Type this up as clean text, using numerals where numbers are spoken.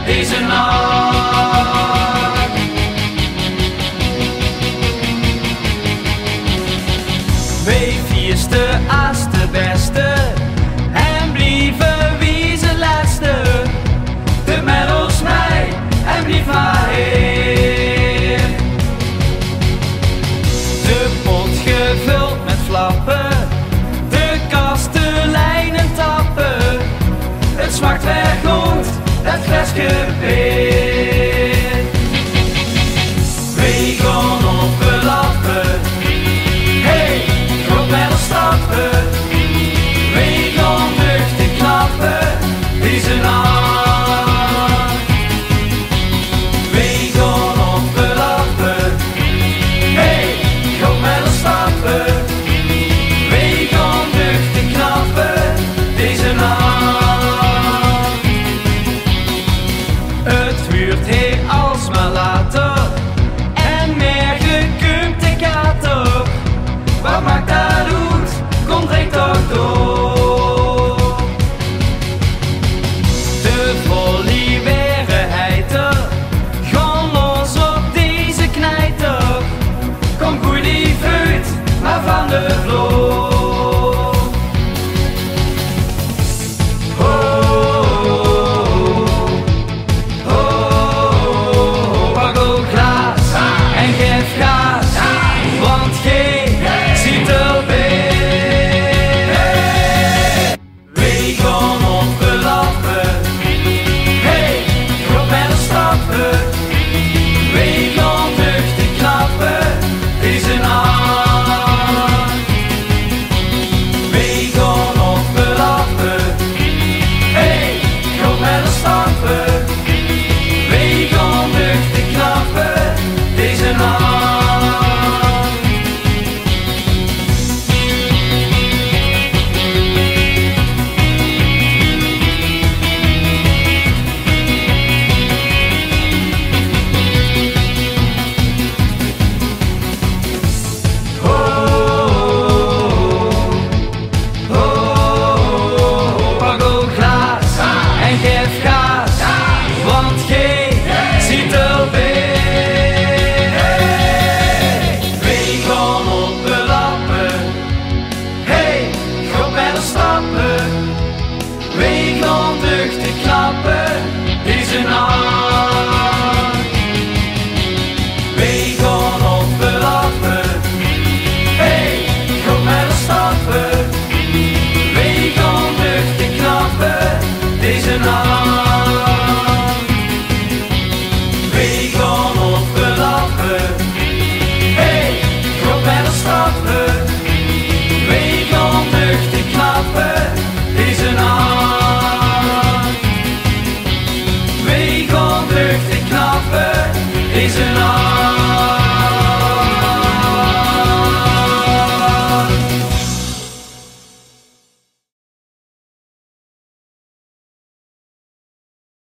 deze nacht. Wie vierste als de beste en blieven wie ze laatste. De medals mij en blief maar heen. De pot gevuld met flappen, de kasteleinen tappen. Het smaakt weer goed, dat flesje beer. We gaan op de lappen, hey, kom met ons stappen. We gaan luchtig knappen, deze nacht. We gaan op de lappen, hey, kom met ons stappen. We gaan luchtig knappen, deze nacht. Het duurt heel alsmaar later en meer gekunt de kater. Wat maakt dat uit? Kom drink toch door. De volley weerheid gaan los op deze knijter. Kom goed die vuit, maar van de vloer. We gaan duchtig knappen, deze nacht. We gaan op de lappen, hey, kom met ons stappen. We gaan duchtig knappen, deze nacht. We gaan op de lappen, hey, kom met ons stappen. We gaan duchtig knappen, deze nacht. Is enough.